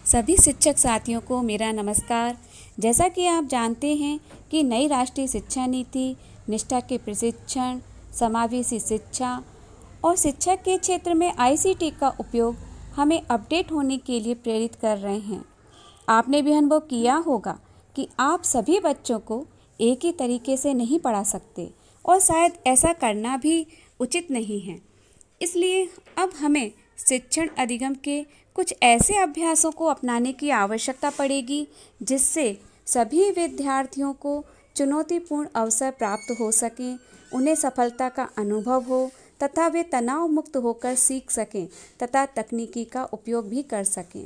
सभी शिक्षक साथियों को मेरा नमस्कार। जैसा कि आप जानते हैं कि नई राष्ट्रीय शिक्षा नीति, निष्ठा के प्रशिक्षण, समावेशी शिक्षा और शिक्षा के क्षेत्र में आईसीटी का उपयोग हमें अपडेट होने के लिए प्रेरित कर रहे हैं। आपने भी अनुभव किया होगा कि आप सभी बच्चों को एक ही तरीके से नहीं पढ़ा सकते और शायद ऐसा करना भी उचित नहीं है। इसलिए अब हमें शिक्षण अधिगम के कुछ ऐसे अभ्यासों को अपनाने की आवश्यकता पड़ेगी जिससे सभी विद्यार्थियों को चुनौतीपूर्ण अवसर प्राप्त हो सकें, उन्हें सफलता का अनुभव हो तथा वे तनाव मुक्त होकर सीख सकें तथा तकनीकी का उपयोग भी कर सकें।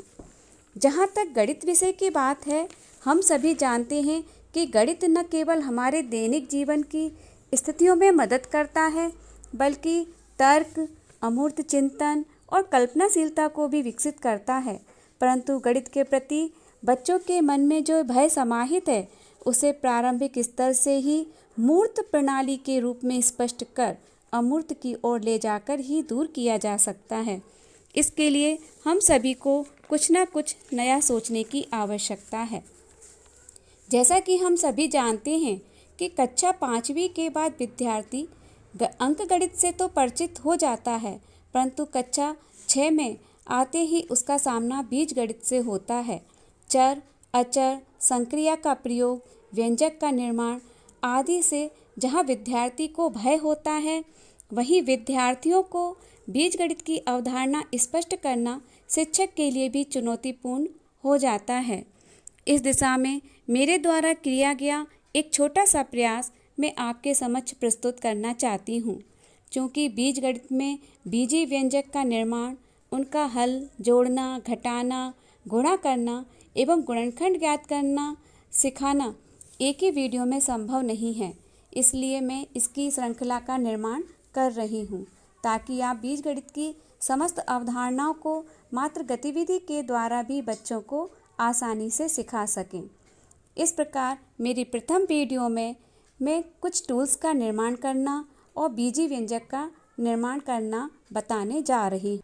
जहाँ तक गणित विषय की बात है, हम सभी जानते हैं कि गणित न केवल हमारे दैनिक जीवन की स्थितियों में मदद करता है बल्कि तर्क, अमूर्त चिंतन और कल्पनाशीलता को भी विकसित करता है। परंतु गणित के प्रति बच्चों के मन में जो भय समाहित है उसे प्रारंभिक स्तर से ही मूर्त प्रणाली के रूप में स्पष्ट कर अमूर्त की ओर ले जाकर ही दूर किया जा सकता है। इसके लिए हम सभी को कुछ न कुछ नया सोचने की आवश्यकता है। जैसा कि हम सभी जानते हैं कि कक्षा 5वीं के बाद विद्यार्थी अंकगणित से तो परिचित हो जाता है, परंतु कक्षा 6 में आते ही उसका सामना बीजगणित से होता है। चर, अचर, संक्रिया का प्रयोग, व्यंजक का निर्माण आदि से जहाँ विद्यार्थी को भय होता है, वहीं विद्यार्थियों को बीजगणित की अवधारणा स्पष्ट करना शिक्षक के लिए भी चुनौतीपूर्ण हो जाता है। इस दिशा में मेरे द्वारा किया गया एक छोटा सा प्रयास मैं आपके समक्ष प्रस्तुत करना चाहती हूँ। चूँकि बीजगणित में बीजीय व्यंजक का निर्माण, उनका हल, जोड़ना, घटाना, गुणा करना एवं गुणनखंड ज्ञात करना सिखाना एक ही वीडियो में संभव नहीं है, इसलिए मैं इसकी श्रृंखला का निर्माण कर रही हूँ ताकि आप बीजगणित की समस्त अवधारणाओं को मात्र गतिविधि के द्वारा भी बच्चों को आसानी से सिखा सकें। इस प्रकार मेरी प्रथम वीडियो में मैं कुछ टूल्स का निर्माण करना और बीजीय व्यंजक का निर्माण करना बताने जा रही हूँ।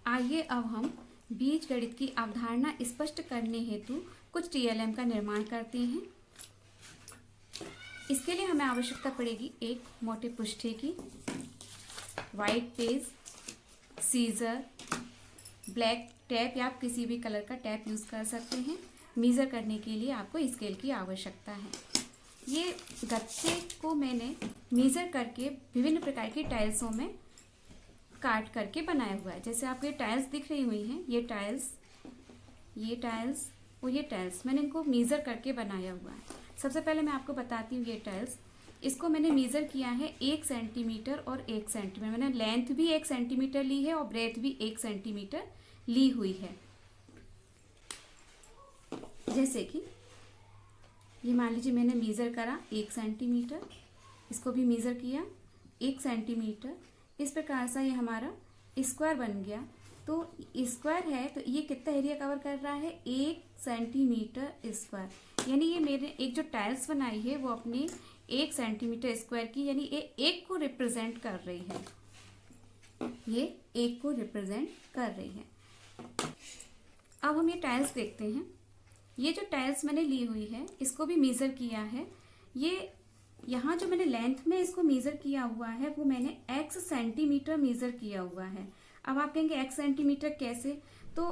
आइए अब हम बीजगणित की अवधारणा स्पष्ट करने हेतु कुछ टीएलएम का निर्माण करते हैं। इसके लिए हमें आवश्यकता पड़ेगी एक मोटे पुष्ठे की, white page, scissor, black tape या आप किसी भी कलर का टैप यूज़ कर सकते हैं। मेज़र करने के लिए आपको स्केल की आवश्यकता है। ये गत्ते को मैंने मेज़र करके विभिन्न प्रकार की टाइल्सों में काट करके बनाया हुआ है। जैसे आपको ये टाइल्स दिख रही हुई हैं, ये टाइल्स और ये टाइल्स मैंने इनको मेज़र करके बनाया हुआ है। सबसे पहले मैं आपको बताती हूँ, ये टाइल्स इसको मैंने मेज़र किया है 1 सेंटीमीटर और 1 सेंटीमीटर। मैंने लेंथ भी 1 सेंटीमीटर ली है और ब्रेथ भी 1 सेंटीमीटर ली हुई है। जैसे कि ये मान लीजिए मैंने मेज़र करा 1 सेंटीमीटर, इसको भी मेज़र किया 1 सेंटीमीटर। इस प्रकार से ये हमारा स्क्वायर बन गया। तो स्क्वायर है तो ये कितना एरिया कवर कर रहा है, 1 सेंटीमीटर स्क्वायर। यानी ये मेरे एक जो टाइल्स बनाई है वो अपने 1 सेंटीमीटर स्क्वायर की, यानी ये 1 को रिप्रेजेंट कर रही है, ये 1 को रिप्रेजेंट कर रही है। अब हम ये टाइल्स देखते हैं। ये जो टाइल्स मैंने ली हुई है इसको भी मेज़र किया है। ये यहाँ जो मैंने लेंथ में इसको मेज़र किया हुआ है वो मैंने x सेंटीमीटर मेज़र किया हुआ है। अब आप कहेंगे x सेंटीमीटर कैसे? तो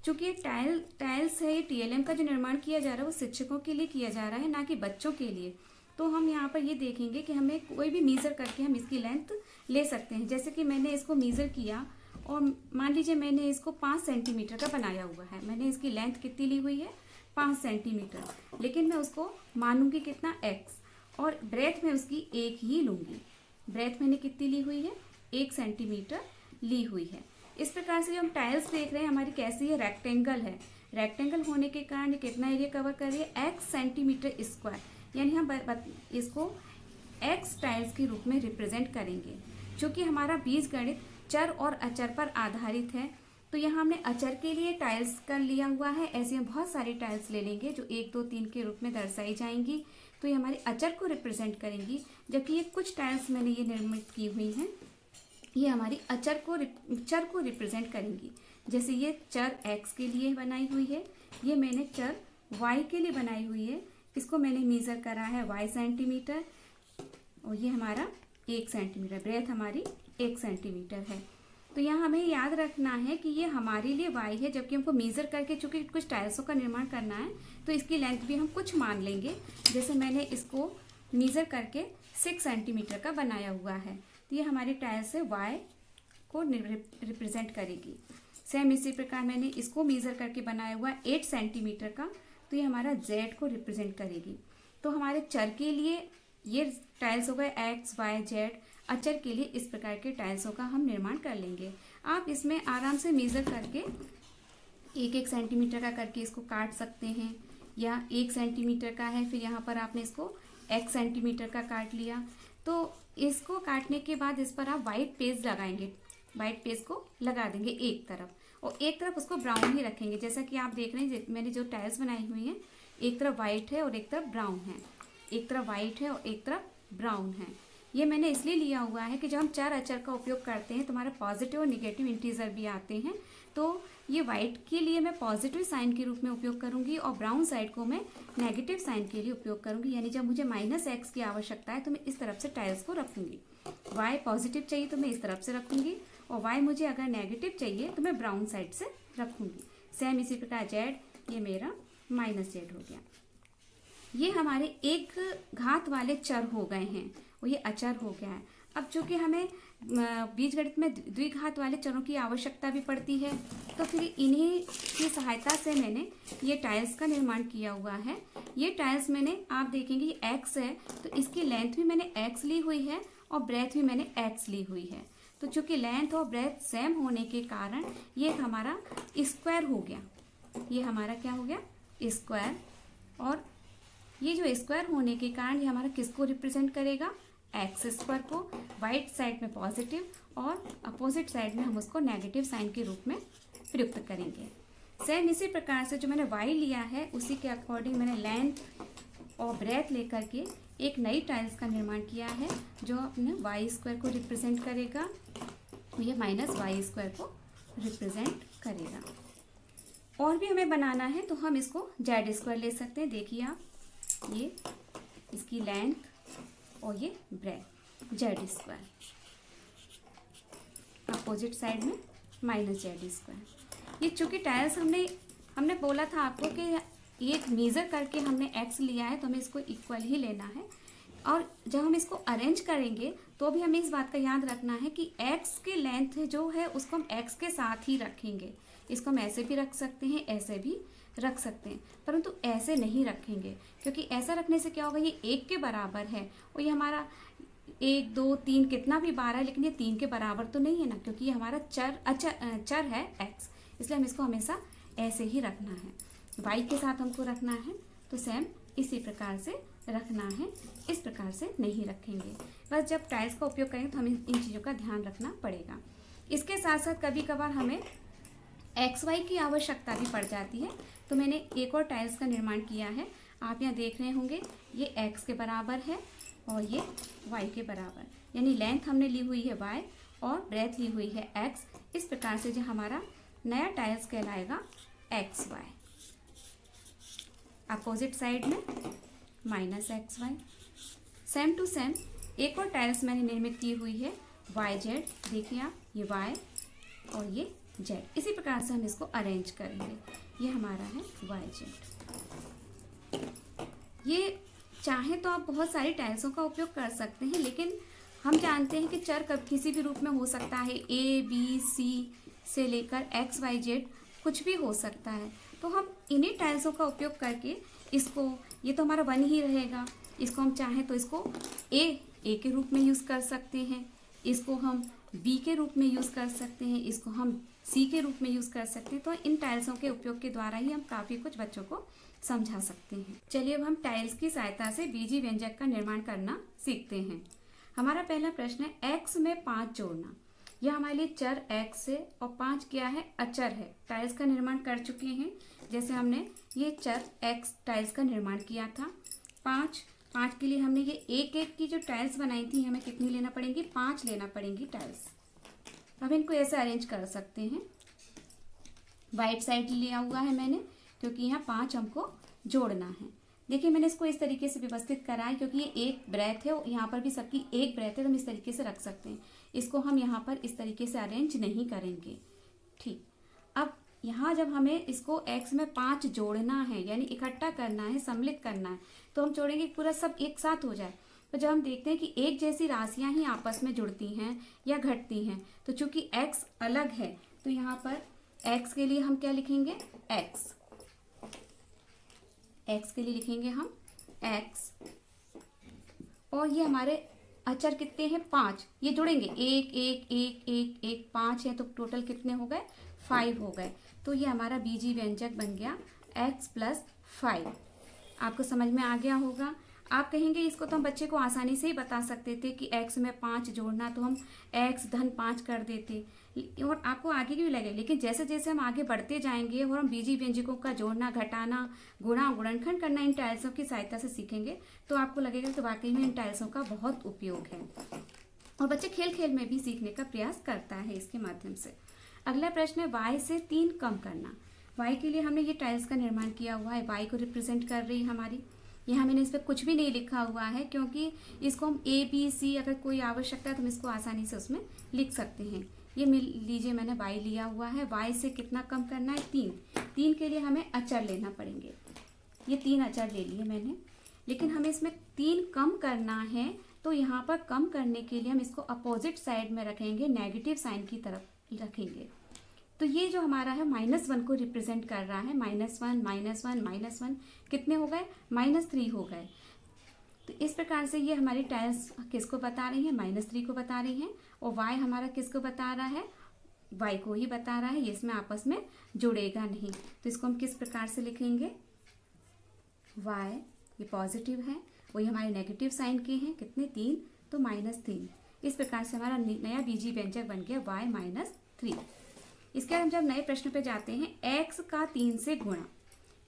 चूंकि ये टाइल्स है, ये टीएलएम का जो निर्माण किया जा रहा है वो शिक्षकों के लिए किया जा रहा है, ना कि बच्चों के लिए। तो हम यहाँ पर ये देखेंगे कि हमें कोई भी मेज़र करके हम इसकी लेंथ ले सकते हैं। जैसे कि मैंने इसको मेज़र किया और मान लीजिए मैंने इसको 5 सेंटीमीटर का बनाया हुआ है। मैंने इसकी लेंथ कितनी ली हुई है, 5 सेंटीमीटर, लेकिन मैं उसको मानूंगी कितना, x, और ब्रेथ में उसकी 1 ही लूंगी। ब्रेथ मैंने कितनी ली हुई है, 1 सेंटीमीटर ली हुई है। इस प्रकार से जो हम टाइल्स देख रहे हैं हमारी कैसी है, रेक्टेंगल है। रेक्टेंगल होने के कारण ये कितना एरिया कवर कर रही है, x सेंटीमीटर स्क्वायर। यानी हम इसको x टाइल्स के रूप में रिप्रेजेंट करेंगे। चूँकि हमारा बीजगणित चर और अचर पर आधारित है तो यहाँ हमने अचर के लिए टाइल्स कर लिया हुआ है। ऐसे हम बहुत सारी टाइल्स ले लेंगे जो 1, 2, 3 के रूप में दर्शाई जाएंगी, तो ये हमारे अचर को रिप्रेजेंट करेंगी। जबकि ये कुछ टाइल्स मैंने ये निर्मित की हुई हैं, ये हमारी चर को रिप्रेजेंट करेंगी। जैसे ये चर x के लिए बनाई हुई है, ये मैंने चर y के लिए बनाई हुई है। इसको मैंने मेज़र करा है y सेंटीमीटर, और ये हमारा 1 सेंटीमीटर, ब्रेथ हमारी 1 सेंटीमीटर है। तो यहाँ हमें याद रखना है कि ये हमारे लिए y है, जबकि हमको मेज़र करके चूँकि कुछ टाइल्सों का निर्माण करना है तो इसकी लेंथ भी हम कुछ मान लेंगे। जैसे मैंने इसको मेज़र करके 6 सेंटीमीटर का बनाया हुआ है, तो ये हमारी टाइल्स से y को रिप्रेजेंट करेगी। सेम इसी प्रकार मैंने इसको मेज़र करके बनाया हुआ 8 सेंटीमीटर का, तो ये हमारा z को रिप्रेजेंट करेगी। तो हमारे चर के लिए ये टाइल्स हो गए x, y, z। अचर के लिए इस प्रकार के टाइल्सों का हम निर्माण कर लेंगे। आप इसमें आराम से मेज़र करके 1-1 सेंटीमीटर का करके इसको काट सकते हैं, या 1 सेंटीमीटर का है फिर यहाँ पर आपने इसको x सेंटीमीटर का काट लिया। तो इसको काटने के बाद इस पर आप वाइट पेस्ट लगाएंगे, वाइट पेस्ट को लगा देंगे एक तरफ, और एक तरफ उसको ब्राउन ही रखेंगे। जैसा कि आप देख रहे हैं मैंने जो टाइल्स बनाई हुई हैं, एक तरफ वाइट है और एक तरफ ब्राउन है, एक तरफ वाइट है और एक तरफ ब्राउन है। ये मैंने इसलिए लिया हुआ है कि जब हम चर अचर का उपयोग करते हैं तो हमारे पॉजिटिव और निगेटिव इंटीजर भी आते हैं। तो ये वाइट के लिए मैं पॉजिटिव साइन के रूप में उपयोग करूंगी और ब्राउन साइड को मैं नेगेटिव साइन के लिए उपयोग करूंगी। यानी जब मुझे -x की आवश्यकता है तो मैं इस तरफ से टाइल्स को रखूंगी। y पॉजिटिव चाहिए तो मैं इस तरफ से रखूंगी, और y मुझे अगर नेगेटिव चाहिए तो मैं ब्राउन साइड से रखूंगी। सेम इसी प्रकार z, ये मेरा -z हो गया। ये हमारे एक घात वाले चर हो गए हैं और ये अचर हो गया है। अब चूंकि हमें बीजगणित में द्विघात वाले चरों की आवश्यकता भी पड़ती है, तो फिर इन्हीं की सहायता से मैंने ये टाइल्स का निर्माण किया हुआ है। ये टाइल्स मैंने, आप देखेंगे ये x है तो इसकी लेंथ भी मैंने x ली हुई है और ब्रेथ भी मैंने x ली हुई है। तो चूंकि लेंथ और ब्रेथ सेम होने के कारण ये हमारा स्क्वायर हो गया, ये हमारा क्या हो गया, स्क्वायर। और ये जो स्क्वायर होने के कारण ये हमारा किसको रिप्रेजेंट करेगा, एक्स स्क्वायर को। वाइट साइड में पॉजिटिव और अपोजिट साइड में हम उसको नेगेटिव साइन के रूप में प्रयुक्त करेंगे। सेम इसी प्रकार से जो मैंने वाई लिया है उसी के अकॉर्डिंग मैंने लेंथ और ब्रेथ लेकर के एक नई टाइल्स का निर्माण किया है जो अपने वाई स्क्वायर को रिप्रेजेंट करेगा, ये -y² को रिप्रेजेंट करेगा। और भी हमें बनाना है तो हम इसको z² ले सकते हैं। देखिए आप, ये इसकी लेंथ और ये ब्रेथ z², अपोजिट साइड में -z²। ये चूंकि टाइल्स हमने बोला था आपको कि ये मेज़र करके हमने x लिया है तो हमें इसको इक्वल ही लेना है। और जब हम इसको अरेंज करेंगे तो भी हमें इस बात का याद रखना है कि x की लेंथ जो है उसको हम x के साथ ही रखेंगे। इसको हम ऐसे भी रख सकते हैं, ऐसे भी रख सकते हैं, परंतु ऐसे नहीं रखेंगे, क्योंकि ऐसा रखने से क्या होगा, ये 1 के बराबर है और ये हमारा 1 2 3 कितना भी 12 है, लेकिन ये 3 के बराबर तो नहीं है ना, क्योंकि ये हमारा चर है x, इसलिए हम इसको हमेशा ऐसे ही रखना है। y के साथ हमको रखना है तो सेम इसी प्रकार से रखना है, इस प्रकार से नहीं रखेंगे। बस जब टाइल्स का उपयोग करेंगे तो हमें इन चीज़ों का ध्यान रखना पड़ेगा। इसके साथ साथ कभी कभार हमें XY की आवश्यकता भी पड़ जाती है, तो मैंने एक और टाइल्स का निर्माण किया है। आप यहाँ देख रहे होंगे ये x के बराबर है और ये y के बराबर, यानी लेंथ हमने ली हुई है y और ब्रेथ ली हुई है x। इस प्रकार से जो हमारा नया टाइल्स कहलाएगा XY। अपोजिट साइड में -XY। सेम टू सेम एक और टाइल्स मैंने निर्मित की हुई है YZ। देखिए आप, ये y और ये z, इसी प्रकार से हम इसको अरेंज करेंगे। ये हमारा है YZ। ये चाहे तो आप बहुत सारी टाइल्सों का उपयोग कर सकते हैं, लेकिन हम जानते हैं कि चर कब किसी भी रूप में हो सकता है, A B C से लेकर X Y Z कुछ भी हो सकता है। तो हम इन्हीं टाइल्सों का उपयोग करके इसको, ये तो हमारा 1 ही रहेगा, इसको हम चाहें तो इसको A के रूप में यूज़ कर सकते हैं, इसको हम B के रूप में यूज़ कर सकते हैं, इसको हम C के रूप में यूज़ कर सकते हैं। तो इन टाइल्सों के उपयोग के द्वारा ही हम काफ़ी कुछ बच्चों को समझा सकते हैं। चलिए अब हम टाइल्स की सहायता से बीजीय व्यंजक का निर्माण करना सीखते हैं। हमारा पहला प्रश्न है x में 5 जोड़ना। यह हमारे लिए चर x है और 5 क्या है, अचर है। टाइल्स का निर्माण कर चुके हैं, जैसे हमने ये चर x टाइल्स का निर्माण किया था। 5 के लिए हमने ये एक की जो टाइल्स बनाई थी, हमें कितनी लेना पड़ेंगी, 5 लेना पड़ेंगी टाइल्स। अब इनको ऐसे अरेंज कर सकते हैं। वाइट साइड लिया हुआ है मैंने, क्योंकि यहाँ 5 हमको जोड़ना है। देखिए मैंने इसको इस तरीके से व्यवस्थित करा है, क्योंकि ये एक ब्रेथ है, यहाँ पर भी सबकी एक ब्रेथ है, तो हम इस तरीके से रख सकते हैं। इसको हम यहाँ पर इस तरीके से अरेंज नहीं करेंगे। ठीक, अब यहाँ जब हमें इसको x में 5 जोड़ना है, यानी इकट्ठा करना है, सम्मिलित करना है, तो हम जोड़ेंगे पूरा सब एक साथ हो जाए। तो जब हम देखते हैं कि एक जैसी राशियां ही आपस में जुड़ती हैं या घटती हैं, तो चूंकि x अलग है, तो यहाँ पर x के लिए हम क्या लिखेंगे, x के लिए लिखेंगे हम x, और ये हमारे अचर कितने हैं, 5, ये जुड़ेंगे, 1 1 1 1 1 5 है, तो टोटल कितने हो गए, 5 हो गए। तो ये हमारा बीजी व्यंजक बन गया x + 5। आपको समझ में आ गया होगा। आप कहेंगे इसको तो हम बच्चे को आसानी से ही बता सकते थे कि x में 5 जोड़ना, तो हम x धन 5 कर देते और आपको आगे भी लगे। लेकिन जैसे जैसे हम आगे बढ़ते जाएंगे और हम बीजी व्यंजकों का जोड़ना, घटाना, गुणा, गुणनखंड करना इन टाइल्सों की सहायता से सीखेंगे, तो आपको लगेगा कि वाकई में इन टाइल्सों का बहुत उपयोग है और बच्चे खेल खेल में भी सीखने का प्रयास करता है इसके माध्यम से। अगला प्रश्न है y से 3 कम करना। y के लिए हमने ये टाइल्स का निर्माण किया हुआ है, y को रिप्रेजेंट कर रही है हमारी। यहाँ मैंने इस पर कुछ भी नहीं लिखा हुआ है, क्योंकि इसको हम A B C अगर कोई आवश्यकता है तो हम इसको आसानी से उसमें लिख सकते हैं। ये लीजिए मैंने y लिया हुआ है, y से कितना कम करना है, 3 के लिए हमें अचर लेना पड़ेंगे। ये 3 अचर ले लिए मैंने, लेकिन हमें इसमें 3 कम करना है, तो यहाँ पर कम करने के लिए हम इसको अपोजिट साइड में रखेंगे, नेगेटिव साइन की तरफ रखेंगे। तो ये जो हमारा है -1 को रिप्रेजेंट कर रहा है, -1 -1 कितने हो गए, -3 हो गए। तो इस प्रकार से ये हमारी टाइल्स किसको बता रही है, -3 को बता रही हैं, और y हमारा किसको बता रहा है, y को ही बता रहा है, ये इसमें आपस में जुड़ेगा नहीं। तो इसको हम किस प्रकार से लिखेंगे, y ये पॉजिटिव है, वही हमारे नेगेटिव साइन के हैं, कितने, 3, तो -3। इस प्रकार से हमारा नया बीजी व्यंजक बन गया y -3। इसके बाद हम जब नए प्रश्न पे जाते हैं, x का 3 से गुणा,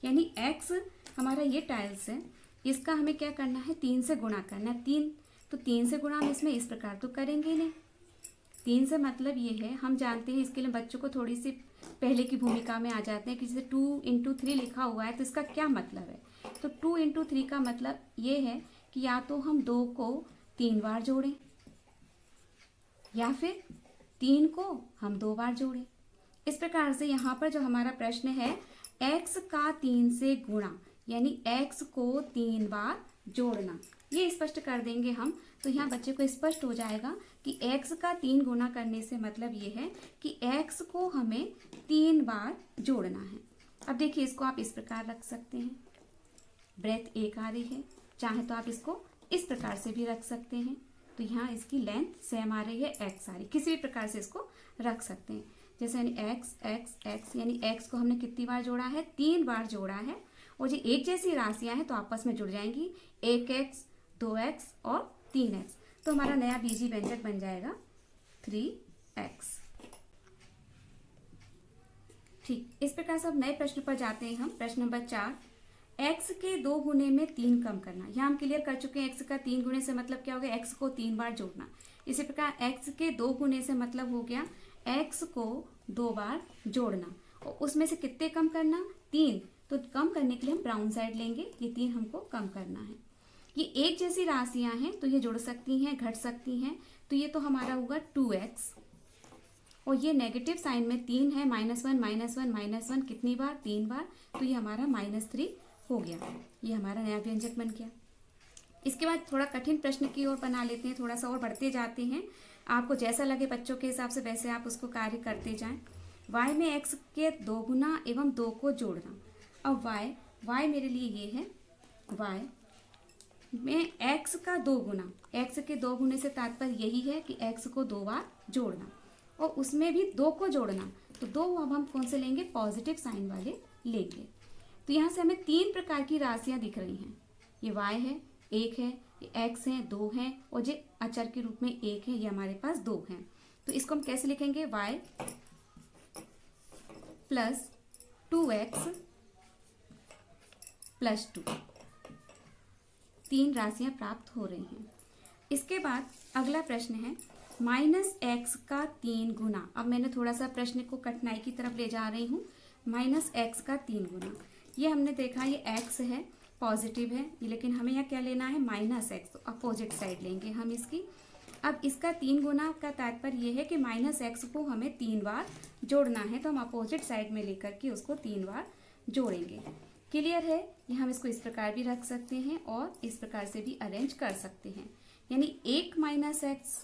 यानी x हमारा ये टाइल्स है, इसका हमें क्या करना है, 3 से गुणा करना है। 3, तो 3 से गुणा हम इसमें इस प्रकार तो करेंगे नहीं। 3 से मतलब ये है, हम जानते हैं, इसके लिए बच्चों को थोड़ी सी पहले की भूमिका में आ जाते हैं कि जैसे 2 × 3 लिखा हुआ है, तो इसका क्या मतलब है। तो 2 × 3 का मतलब ये है कि या तो हम 2 को 3 बार जोड़ें, या फिर 3 को हम 2 बार जोड़ें। इस प्रकार से यहाँ पर जो हमारा प्रश्न है, x का 3 से गुणा, यानी x को 3 बार जोड़ना, ये स्पष्ट कर देंगे हम, तो यहाँ बच्चे को स्पष्ट हो जाएगा कि x का 3 गुना करने से मतलब ये है कि x को हमें 3 बार जोड़ना है। अब देखिए इसको आप इस प्रकार रख सकते हैं, ब्रेथ 1 आ रही है, चाहे तो आप इसको इस प्रकार से भी रख सकते हैं, तो यहाँ इसकी लेंथ सेम आ रही है, x आ रही, किसी भी प्रकार से इसको रख सकते हैं। जैसे यानी x यानी x को हमने कितनी बार जोड़ा है, 3 बार जोड़ा है, और ये एक जैसी राशियां हैं तो आपस में जुड़ जाएंगी, 1x 2x और 3x, तो हमारा नया बीजी व्यंजक बन जाएगा 3x। ठीक, इस प्रकार से अब नए प्रश्न पर जाते हैं हम। प्रश्न नंबर 4, x के 2 गुने में 3 कम करना। यहाँ हम क्लियर कर चुके हैं, x का 3 गुने से मतलब क्या हो गया, x को 3 बार जोड़ना। इसी प्रकार x के 2 गुने से मतलब हो गया x को 2 बार जोड़ना, और उसमें से कितने कम करना, 3। तो कम करने के लिए हम ब्राउन साइड लेंगे, ये 3 हमको कम करना है। ये एक जैसी राशियां हैं तो ये जुड़ सकती हैं, घट सकती हैं, तो ये तो हमारा होगा 2x, और ये नेगेटिव साइन में 3 है, -1 कितनी बार, 3 बार, तो ये हमारा -3 हो गया। ये हमारा नया व्यंजक बन गया। इसके बाद थोड़ा कठिन प्रश्न की ओर बना लेते हैं, थोड़ा सा और बढ़ते जाते हैं, आपको जैसा लगे बच्चों के हिसाब से वैसे आप उसको कार्य करते जाएं। y में x के 2 गुना एवं 2 को जोड़ना। अब y मेरे लिए ये है, y में x का 2 गुना, x के 2 गुने से तात्पर्य यही है कि x को 2 बार जोड़ना, और उसमें भी 2 को जोड़ना, तो 2 अब हम कौन से लेंगे, पॉजिटिव साइन वाले लेंगे। तो यहाँ से हमें 3 प्रकार की राशियां दिख रही हैं, ये y है, 1 है, ये x है, 2 है, और ये अचर के रूप में 1 है, ये हमारे पास 2 हैं। तो इसको हम कैसे लिखेंगे, y प्लस 2x प्लस 2, 3 राशियां प्राप्त हो रही हैं। इसके बाद अगला प्रश्न है -x का 3 गुना। अब मैंने थोड़ा सा प्रश्न को कठिनाई की तरफ ले जा रही हूँ। माइनस एक्स का 3 गुना। ये हमने देखा ये एक्स है, पॉजिटिव है, लेकिन हमें यहाँ क्या लेना है, माइनस एक्स, तो अपोजिट साइड लेंगे हम इसकी। अब इसका 3 गुना का तात्पर्य ये है कि माइनस एक्स को हमें 3 बार जोड़ना है, तो हम अपोजिट साइड में लेकर के उसको 3 बार जोड़ेंगे। क्लियर है? ये हम इसको इस प्रकार भी रख सकते हैं और इस प्रकार से भी अरेंज कर सकते हैं। यानी 1 माइनस एक्स,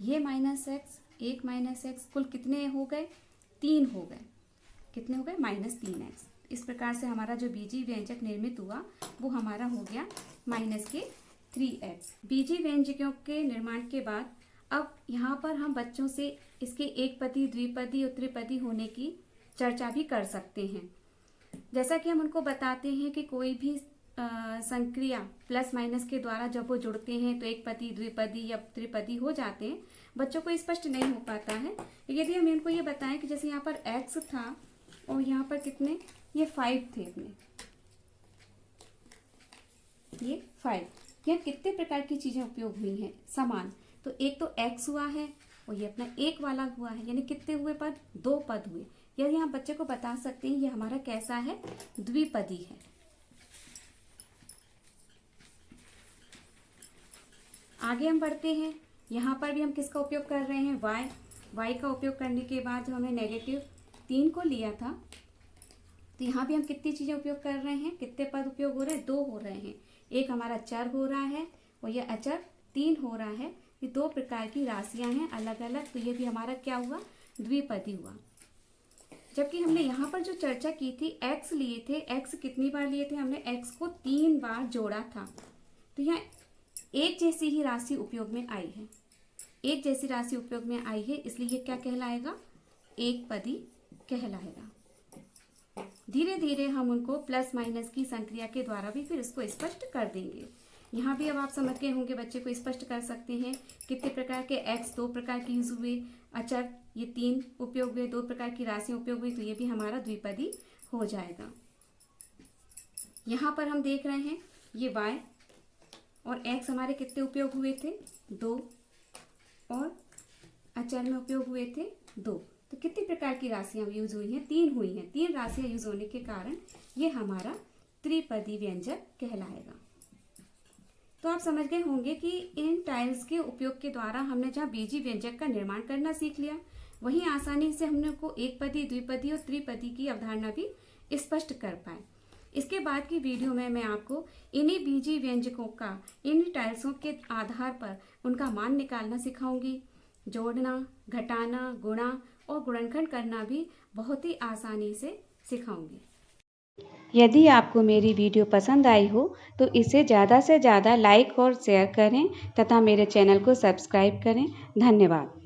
ये माइनस एक्स, 1 माइनस एक्स, कुल कितने हो गए, 3 हो गए। कितने हो गए, माइनस 3x। इस प्रकार से हमारा जो बीजीय व्यंजक निर्मित हुआ वो हमारा हो गया माइनस के 3x। बीजीय व्यंजकों के निर्माण के बाद अब यहाँ पर हम बच्चों से इसके एकपदी, द्विपदी और त्रिपदी होने की चर्चा भी कर सकते हैं। जैसा कि हम उनको बताते हैं कि कोई भी संक्रिया प्लस माइनस के द्वारा जब वो जुड़ते हैं तो एकपदी, द्विपदी या त्रिपदी हो जाते हैं। बच्चों को स्पष्ट नहीं हो पाता है। यदि हम इनको ये बताएं कि जैसे यहाँ पर x था और यहाँ पर कितने, ये 5 थे अपने, ये 5, यहाँ कितने प्रकार की चीजें उपयोग हुई हैं समान। तो एक तो x हुआ है और ये अपना एक वाला हुआ है, यानी कितने हुए पद, 2 पद हुए। यदि हम बच्चे को बता सकते हैं ये हमारा कैसा है, द्विपदी है। आगे हम बढ़ते हैं, यहाँ पर भी हम किसका उपयोग कर रहे हैं, y का उपयोग करने के बाद जो हमने नेगेटिव 3 को लिया था, तो यहाँ भी हम कितनी चीजें उपयोग कर रहे हैं, कितने पद उपयोग हो रहे हैं, 2 हो रहे हैं। एक हमारा चर हो रहा है और यह अचर 3 हो रहा है। ये 2 प्रकार की राशियां हैं अलग अलग, तो ये भी हमारा क्या हुआ, द्विपदी हुआ। जबकि हमने यहाँ पर जो चर्चा की थी, x लिए थे, x कितनी बार लिए थे, हमने x को 3 बार जोड़ा था। तो यहाँ एक जैसी ही राशि उपयोग में आई है, एक जैसी राशि उपयोग में आई है, इसलिए ये क्या कहलाएगा, एक पदी कहलाएगा। धीरे धीरे हम उनको प्लस माइनस की संक्रिया के द्वारा भी फिर इसको स्पष्ट कर देंगे। यहाँ भी अब आप समझ गए होंगे, बच्चे को स्पष्ट कर सकते हैं कितने प्रकार के x 2 प्रकार के यूज हुए, अचर ये 3 उपयोग हुए, 2 प्रकार की राशियां उपयोग हुई, तो ये भी हमारा द्विपदी हो जाएगा। यहाँ पर हम देख रहे हैं ये y और x हमारे कितने उपयोग हुए थे, 2, और अचर में उपयोग हुए थे 2, तो कितनी प्रकार की राशियां यूज हुई हैं, 3 हुई हैं। 3 राशियां यूज होने के कारण ये हमारा त्रिपदी व्यंजक कहलाएगा। तो आप समझ गए होंगे कि इन टाइल्स के उपयोग के द्वारा हमने जहाँ बीजीय व्यंजक का निर्माण करना सीख लिया, वहीं आसानी से हमने को एकपदी, द्विपदी और त्रिपदी की अवधारणा भी स्पष्ट कर पाए। इसके बाद की वीडियो में मैं आपको इन्हीं बीजीय व्यंजकों का इन टाइल्सों के आधार पर उनका मान निकालना सिखाऊंगी। जोड़ना, घटाना, गुणा और गुणनखंड करना भी बहुत ही आसानी से सिखाऊंगी। यदि आपको मेरी वीडियो पसंद आई हो तो इसे ज़्यादा से ज़्यादा लाइक और शेयर करें तथा मेरे चैनल को सब्सक्राइब करें। धन्यवाद।